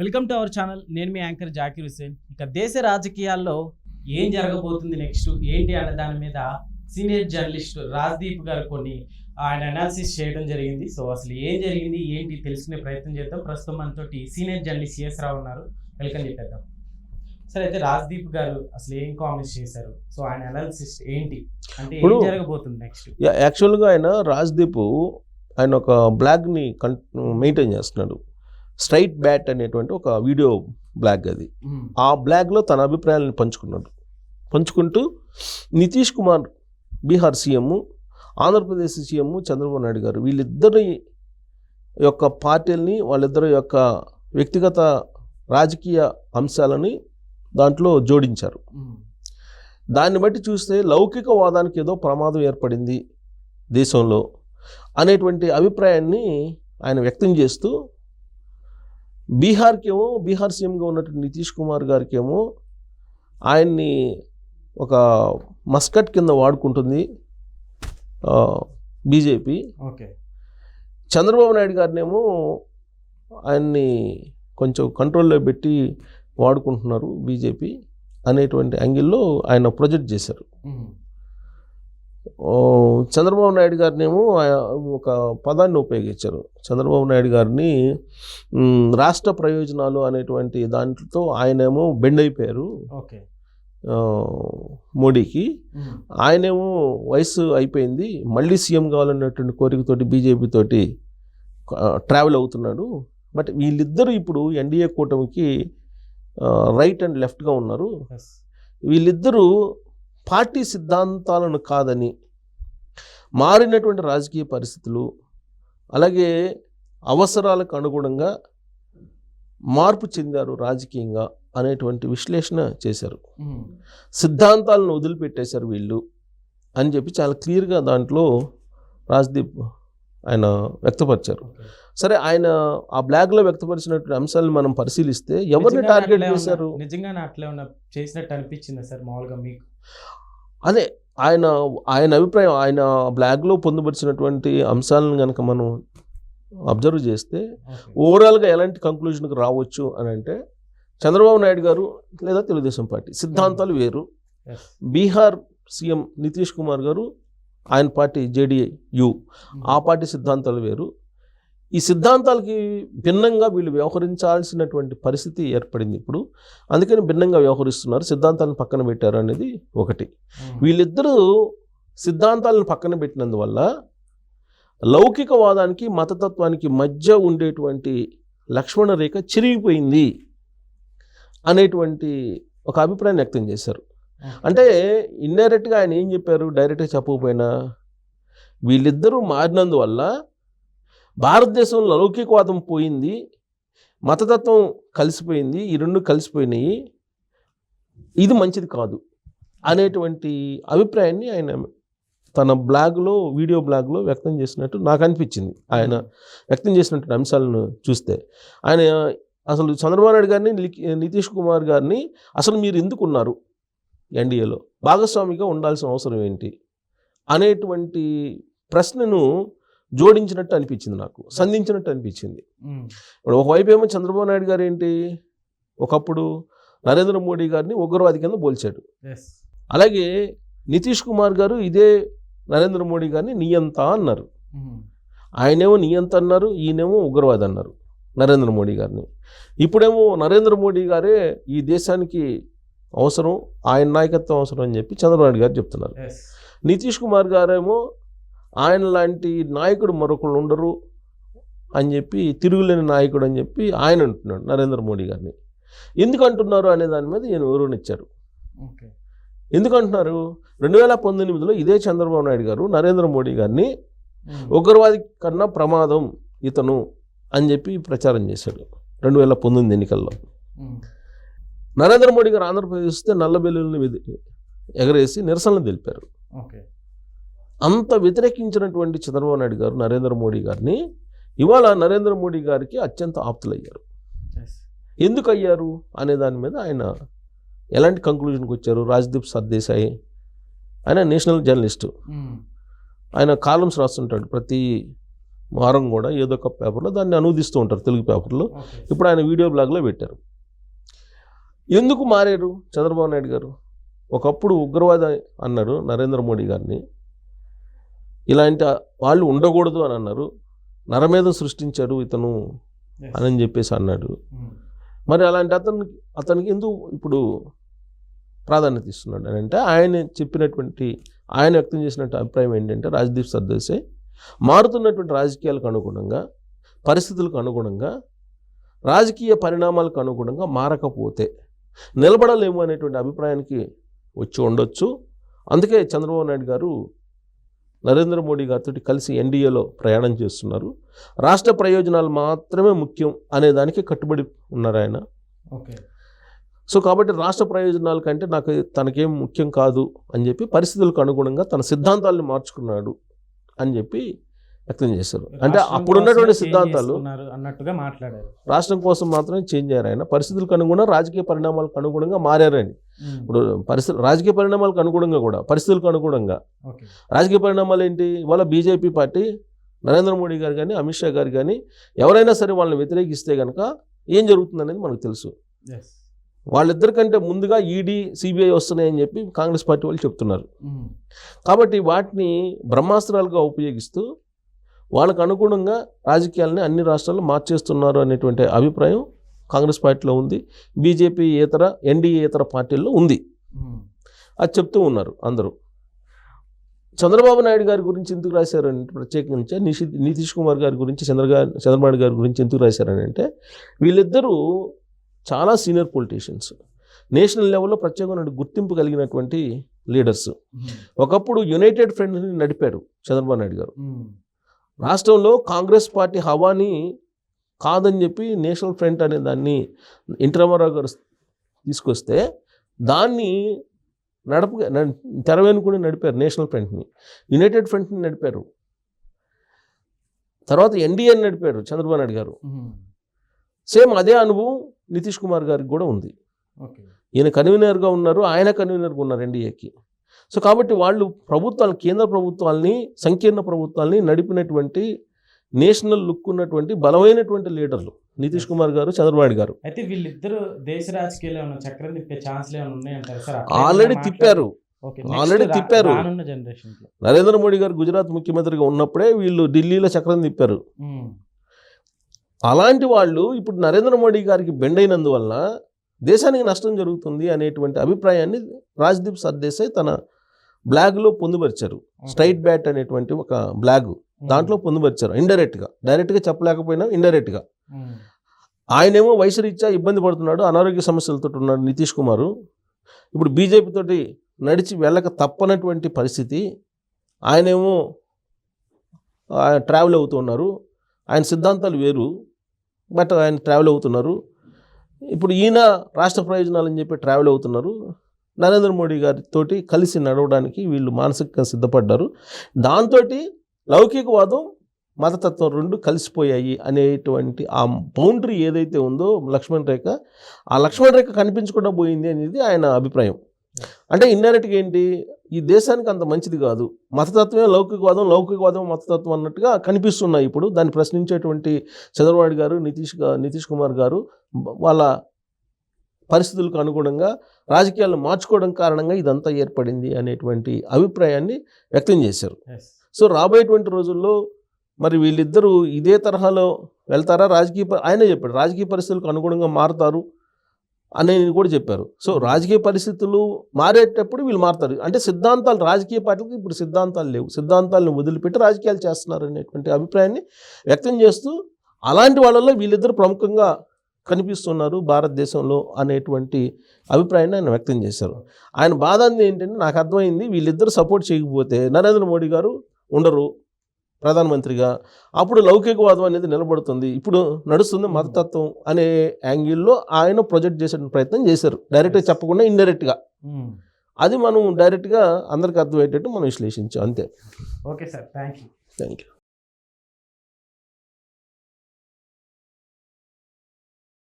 Welcome to our channel. నేను మీ anchor Zakir Hussain. ఇక దేశ రాజకీయాల్లో ఏం జరగబోతుంది నెక్స్ట్ ఏంటి అనే దాని మీద సీనియర్ జర్నలిస్ట్ రాజ్దీప్ గారు కొన్ని ఆయన అనాలిసిస్ చేయడం జరిగింది. సో అసలు ఏం జరిగింది ఏంటి తెలుసుకునే ప్రయత్నం చేద్దాం. ప్రస్తుతం మనతోటి సీనియర్ జర్నలిస్ట్ సిఎస్ రావు ఉన్నారు. వెల్కమ్ చెప్పేద్దాం. సరే, అయితే రాజ్దీప్ గారు అసలు ఏం కామెంట్స్ చేశారు, సో ఆయన అనాలిసిస్ ఏంటి అంటే ఏం జరగబోతుంది నెక్స్ట్? యాక్చువల్గా రాజ్దీప్ ఆయన ఒక బ్లాగ్ని మెయింటైన్ చేస్తున్నాడు. స్ట్రైట్ బ్యాట్ అనేటువంటి ఒక వీడియో బ్లాగ్ అది. ఆ బ్లాగ్లో తన అభిప్రాయాలను పంచుకుంటూ నితీష్ కుమార్ బీహార్ సీఎం, ఆంధ్రప్రదేశ్ సీఎం చంద్రబాబు నాయుడు గారు వీళ్ళిద్దరి యొక్క పార్టీలని, వాళ్ళిద్దరి యొక్క వ్యక్తిగత రాజకీయ అంశాలని దాంట్లో జోడించారు. దాన్ని బట్టి చూస్తే లౌకికవాదానికి ఏదో ప్రమాదం ఏర్పడింది దేశంలో అనేటువంటి అభిప్రాయాన్ని ఆయన వ్యక్తం చేస్తూ బీహార్ సీఎంగా ఉన్నటువంటి నితీష్ కుమార్ గారికేమో ఆయన్ని ఒక మస్కట్ కింద వాడుకుంటుంది బీజేపీ. ఓకే, చంద్రబాబు నాయుడు గారినేమో ఆయన్ని కొంచెం కంట్రోల్లో పెట్టి వాడుకుంటున్నారు బీజేపీ అనేటువంటి యాంగిల్లో ఆయన ప్రొజెక్ట్ చేశారు. చంద్రబాబు నాయుడు గారినేమో ఒక పదాన్ని ఉపయోగించారు. చంద్రబాబు నాయుడు గారిని రాష్ట్ర ప్రయోజనాలు అనేటువంటి దాంట్లో ఆయనేమో బెండ్ అయిపోయారు మోడీకి. ఆయనేమో వయసు అయిపోయింది, మళ్ళీ సీఎం కావాలన్నటువంటి కోరికతోటి బీజేపీ తోటి ట్రావెల్ అవుతున్నాడు. బట్ వీళ్ళిద్దరూ ఇప్పుడు ఎన్డీఏ కూటమికి రైట్ అండ్ లెఫ్ట్గా ఉన్నారు. వీళ్ళిద్దరూ పార్టీ సిద్ధాంతాలను కాదని మారినటువంటి రాజకీయ పరిస్థితులు, అలాగే అవసరాలకు అనుగుణంగా మార్పు చెందారు రాజకీయంగా అనేటువంటి విశ్లేషణ చేశారు. సిద్ధాంతాలను వదిలిపెట్టేశారు వీళ్ళు అని చెప్పి చాలా క్లియర్గా దాంట్లో రాజ్దీప్ ఆయన వ్యక్తపరిచారు. సరే, ఆయన ఆ బ్లాగ్లో వ్యక్తపరిచినటువంటి అంశాలను మనం పరిశీలిస్తే ఎవరిని టార్గెట్ చేశారు? నిజంగానే అట్లే చేసినట్టు అనిపించిందా సార్ మామూలుగా మీకు? అదే ఆయన అభిప్రాయం. ఆయన బ్లాగ్లో పొందుపరిచినటువంటి అంశాలను కనుక మనం అబ్జర్వ్ చేస్తే ఓవరాల్గా ఎలాంటి కంక్లూజన్కి రావచ్చు అని అంటే, చంద్రబాబు నాయుడు గారు లేదా తెలుగుదేశం పార్టీ సిద్ధాంతాలు వేరు, బీహార్ సీఎం నితీష్ కుమార్ గారు ఆయన పార్టీ జేడీయూ ఆ పార్టీ సిద్ధాంతాలు వేరు. ఈ సిద్ధాంతాలకి భిన్నంగా వీళ్ళు వ్యవహరించాల్సినటువంటి పరిస్థితి ఏర్పడింది ఇప్పుడు. అందుకని భిన్నంగా వ్యవహరిస్తున్నారు, సిద్ధాంతాలను పక్కన పెట్టారు అనేది ఒకటి. వీళ్ళిద్దరూ సిద్ధాంతాలను పక్కన పెట్టినందువల్ల లౌకికవాదానికి మతతత్వానికి మధ్య ఉండేటువంటి లక్ష్మణ రేఖ చిరిగిపోయింది అనేటువంటి ఒక అభిప్రాయం వ్యక్తం చేశారు. అంటే ఇండైరెక్ట్గా ఆయన ఏం చెప్పారు, డైరెక్ట్గా చెప్పకపోయినా వీళ్ళిద్దరూ మారినందువల్ల భారతదేశంలో లౌకికవాదం పోయింది, మతతత్వం కలిసిపోయింది, ఈ రెండు కలిసిపోయినాయి, ఇది మంచిది కాదు అనేటువంటి అభిప్రాయాన్ని ఆయన తన బ్లాగ్లో, వీడియో బ్లాగ్లో వ్యక్తం చేసినట్టు నాకు అనిపించింది. ఆయన వ్యక్తం చేసినటువంటి అంశాలను చూస్తే ఆయన అసలు చంద్రబాబు నాయుడు గారిని, నితీష్ కుమార్ గారిని అసలు మీరు ఎందుకున్నారు ఎన్డీఏలో, భాగస్వామిగా ఉండాల్సిన అవసరం ఏంటి అనేటువంటి ప్రశ్నను జోడించినట్టు అనిపించింది, నాకు సంధించినట్టు అనిపించింది. ఇప్పుడు ఒకవైపు ఏమో చంద్రబాబు నాయుడు గారు ఏంటి, ఒకప్పుడు నరేంద్ర మోడీ గారిని ఉగ్రవాది కింద పోల్చాడు. అలాగే నితీష్ కుమార్ గారు ఇదే నరేంద్ర మోడీ గారిని నియంత అన్నారు. ఆయనేమో నియంత అన్నారు, ఈయనేమో ఉగ్రవాది అన్నారు నరేంద్ర మోడీ గారిని. ఇప్పుడేమో నరేంద్ర మోడీ గారే ఈ దేశానికి అవసరం, ఆయన నాయకత్వం అవసరం అని చెప్పి చంద్రబాబు నాయుడు గారు చెప్తున్నారు. నితీష్ కుమార్ గారేమో ఆయన లాంటి నాయకుడు మరొకళ్ళు ఉండరు అని చెప్పి, తిరుగులేని నాయకుడు అని చెప్పి ఆయన అంటున్నాడు నరేంద్ర మోడీ గారిని. ఎందుకు అంటున్నారు అనే దాని మీద ఈయన వివరణ ఇచ్చారు. ఎందుకు అంటున్నారు, 2019లో ఇదే చంద్రబాబు నాయుడు గారు నరేంద్ర మోడీ గారిని ఉగ్రవాది కన్నా ప్రమాదం ఇతను అని చెప్పి ప్రచారం చేశాడు 2019 ఎన్నికల్లో. నరేంద్ర మోడీ గారు ఆంధ్రప్రదేశ్ వస్తే నల్ల బెల్లుల్ని ఎగరేసి నిరసనలు తెలిపారు. అంత వ్యతిరేకించినటువంటి చంద్రబాబు నాయుడు గారు నరేంద్ర మోడీ గారిని ఇవాళ నరేంద్ర మోడీ గారికి అత్యంత ఆప్తులయ్యారు. ఎందుకు అయ్యారు అనే దాని మీద ఆయన ఎలాంటి కంక్లూజన్కి వచ్చారు? రాజ్దీప్ సర్దేశాయి ఆయన నేషనల్ జర్నలిస్టు, ఆయన కాలమ్స్ రాస్తుంటాడు ప్రతి వారం కూడా ఏదో ఒక పేపర్లో దాన్ని అనువదిస్తూ ఉంటారు తెలుగు పేపర్లో. ఇప్పుడు ఆయన వీడియో బ్లాగ్లో పెట్టారు. ఎందుకు మారారు చంద్రబాబు నాయుడు గారు? ఒకప్పుడు ఉగ్రవాద అన్నారు నరేంద్ర మోడీ గారిని, ఇలాంటి వాళ్ళు ఉండకూడదు అని అన్నారు, నరమేధం సృష్టించాడు ఇతను అని చెప్పేసి అన్నాడు. మరి అలాంటి అతనికి ఎందుకు ఇప్పుడు ప్రాధాన్యత ఇస్తున్నాడు అని అంటే, ఆయన చెప్పినటువంటి ఆయన వ్యక్తం చేసినటువంటి అభిప్రాయం ఏంటంటే, రాజ్దీప్ సర్దేశాయ్ మారుతున్నటువంటి రాజకీయాలకు అనుగుణంగా, పరిస్థితులకు అనుగుణంగా, రాజకీయ పరిణామాలకు అనుగుణంగా మారకపోతే నిలబడలేము అనేటువంటి అభిప్రాయానికి వచ్చి ఉండొచ్చు. అందుకే చంద్రబాబు నాయుడు గారు నరేంద్ర మోడీ గారితో కలిసి ఎన్డీఏలో ప్రయాణం చేస్తున్నారు. రాష్ట్ర ప్రయోజనాలు మాత్రమే ముఖ్యం అనే దానికి కట్టుబడి ఉన్నారు ఆయన. సో కాబట్టి రాష్ట్ర ప్రయోజనాల కంటే తనకేం ముఖ్యం కాదు అని చెప్పి పరిస్థితులకు అనుగుణంగా తన సిద్ధాంతాలను మార్చుకున్నాడు అని చెప్పి వ్యక్తం చేశారు. అంటే అప్పుడున్నటువంటి సిద్ధాంతాలు అన్నట్టుగా మాట్లాడారు. రాష్ట్రం కోసం మాత్రమే చేంజ్ అయ్యారు ఆయన. పరిస్థితులకు అనుగుణంగా, రాజకీయ పరిణామాలకు అనుగుణంగా మారారని. ఇప్పుడు రాజకీయ పరిణామాలకు అనుగుణంగా కూడా, పరిస్థితులకు అనుగుణంగా రాజకీయ పరిణామాలు ఏంటి? ఇవాళ బీజేపీ పార్టీ నరేంద్ర మోడీ గారు కానీ, అమిత్ షా గారు కానీ ఎవరైనా సరే వాళ్ళని వ్యతిరేకిస్తే కనుక ఏం జరుగుతుందనేది మనకు తెలుసు. వాళ్ళిద్దరికంటే ముందుగా ఈడీ, సిబిఐ వస్తున్నాయని చెప్పి కాంగ్రెస్ పార్టీ వాళ్ళు చెప్తున్నారు. కాబట్టి వాటిని బ్రహ్మాస్త్రాలుగా ఉపయోగిస్తూ వాళ్ళకు అనుగుణంగా రాజకీయాలని అన్ని రాష్ట్రాల్లో మార్చేస్తున్నారు అనేటువంటి అభిప్రాయం కాంగ్రెస్ పార్టీలో ఉంది, బీజేపీ ఇతర ఎన్డీఏ ఇతర పార్టీల్లో ఉంది. అది చెప్తూ ఉన్నారు అందరూ. చంద్రబాబు నాయుడు గారి గురించి ఎందుకు రాశారని ప్రత్యేకించి నితీష్ కుమార్ గారి గురించి, చంద్రబాబు గారి గురించి ఎందుకు రాశారని అంటే, వీళ్ళిద్దరూ చాలా సీనియర్ పొలిటీషియన్స్, నేషనల్ లెవెల్లో ప్రత్యేకమైన గుర్తింపు కలిగినటువంటి లీడర్స్. ఒకప్పుడు యునైటెడ్ ఫ్రంట్ని నడిపారు చంద్రబాబు నాయుడు గారు. రాష్ట్రంలో కాంగ్రెస్ పార్టీ హవాని కాదని చెప్పి నేషనల్ ఫ్రంట్ అనే దాన్ని ఎన్టీ రామారావు గారు తీసుకొస్తే దాన్ని తెరవేనుకుని నడిపారు. నేషనల్ ఫ్రంట్ని, యునైటెడ్ ఫ్రంట్ని నడిపారు. తర్వాత ఎన్డీఏని నడిపారు చంద్రబాబు నాయుడు గారు. సేమ్ అదే అనుభవం నితీష్ కుమార్ గారికి కూడా ఉంది. ఈయన కన్వీనర్గా ఉన్నారు, ఆయన కన్వీనర్గా ఉన్నారు ఎన్డీఏకి. సో కాబట్టి వాళ్ళు కేంద్ర ప్రభుత్వాల్ని, సంకీర్ణ ప్రభుత్వాల్ని నడిపినటువంటి నేషనల్ లుక్ ఉన్నటువంటి బలమైనటువంటి లీడర్లు నితీష్ కుమార్ గారు, చంద్రబాబు గారు. అయితే వీళ్ళిద్దరు దేశ రాజకీయాల్లో ఉన్న చక్రం తిప్పే ఛాన్స్లు ఏమైనా ఉన్నాయంటారు సార్? ఆల్రెడీ తిప్పారు. నరేంద్ర మోడీ గారు గుజరాత్ ముఖ్యమంత్రిగా ఉన్నప్పుడే వీళ్ళు ఢిల్లీలో చక్రం తిప్పారు. అలాంటి వాళ్ళు ఇప్పుడు నరేంద్ర మోడీ గారికి బెండ్ అయినందువల్ల దేశానికి నష్టం జరుగుతుంది అనేటువంటి అభిప్రాయాన్ని రాజ్దీప్ సర్దేశాయ్ తన బ్లాగ్లో పొందుపరిచారు. స్ట్రైట్ బ్యాట్ అనేటువంటి ఒక బ్లాగ్, దాంట్లో పొందుపరిచారు. డైరెక్ట్గా చెప్పలేకపోయినా ఇండైరెక్ట్గా. ఆయనేమో వయసు రీత్యా ఇబ్బంది పడుతున్నాడు, అనారోగ్య సమస్యలతో ఉన్నాడు నితీష్ కుమారు. ఇప్పుడు బీజేపీ తోటి నడిచి వెళ్ళక తప్పనటువంటి పరిస్థితి. ఆయనేమో ట్రావెల్ అవుతున్నారు, ఆయన సిద్ధాంతాలు వేరు, బట్ ఆయన ట్రావెల్ అవుతున్నారు. ఇప్పుడు ఈయన రాష్ట్ర ప్రయోజనాలు అని చెప్పి ట్రావెల్ అవుతున్నారు. నరేంద్ర మోడీ గారితో కలిసి నడవడానికి వీళ్ళు మానసికంగా సిద్ధపడ్డారు. దాంతో లౌకికవాదం, మతతత్వం రెండు కలిసిపోయాయి అనేటువంటి ఆ బౌండరీ ఏదైతే ఉందో లక్ష్మణ్ రేఖ, ఆ లక్ష్మణ్ రేఖ కనిపించకుండా పోయింది అనేది ఆయన అభిప్రాయం. అంటే ఇండైరెక్ట్గా ఏంటి, ఈ దేశానికి అంత మంచిది కాదు, మతతత్వమే లౌకికవాదం మతతత్వం అన్నట్టుగా కనిపిస్తున్నాయి. ఇప్పుడు దాన్ని ప్రశ్నించేటువంటి చంద్రబాబు గారు, నితీష్ కుమార్ గారు వాళ్ళ పరిస్థితులకు అనుగుణంగా రాజకీయాలను మార్చుకోవడం కారణంగా ఇదంతా ఏర్పడింది అనేటువంటి అభిప్రాయాన్ని వ్యక్తం చేశారు. సో రాబోయేటువంటి రోజుల్లో మరి వీళ్ళిద్దరూ ఇదే తరహాలో వెళ్తారా? ఆయనే చెప్పాడు రాజకీయ పరిస్థితులకు అనుగుణంగా మారుతారు అనేది కూడా చెప్పారు. సో రాజకీయ పరిస్థితులు మారేటప్పుడు వీళ్ళు మారుతారు. అంటే సిద్ధాంతాలు, రాజకీయ పార్టీలకు ఇప్పుడు సిద్ధాంతాలు లేవు, సిద్ధాంతాలను వదిలిపెట్టి రాజకీయాలు చేస్తున్నారు అనేటువంటి అభిప్రాయాన్ని వ్యక్తం చేస్తూ, అలాంటి వాళ్ళలో వీళ్ళిద్దరు ప్రముఖంగా కనిపిస్తున్నారు భారతదేశంలో అనేటువంటి అభిప్రాయాన్ని ఆయన వ్యక్తం చేశారు. ఆయన బాధ ఏంటంటే, నాకు అర్థమైంది, వీళ్ళిద్దరు సపోర్ట్ చేయకపోతే నరేంద్ర మోడీ గారు ఉండరు ప్రధానమంత్రిగా, అప్పుడు లౌకికవాదం అనేది నిలబడుతుంది. ఇప్పుడు నడుస్తుంది మతతత్వం అనే యాంగిల్లో ఆయన ప్రొజెక్ట్ చేసే ప్రయత్నం చేశారు, డైరెక్ట్గా చెప్పకుండా ఇండైరెక్ట్గా. అది మనం డైరెక్ట్గా అందరికీ అర్థమయ్యేటట్టు మనం విశ్లేషించాం, అంతే. Okay sir, thank you.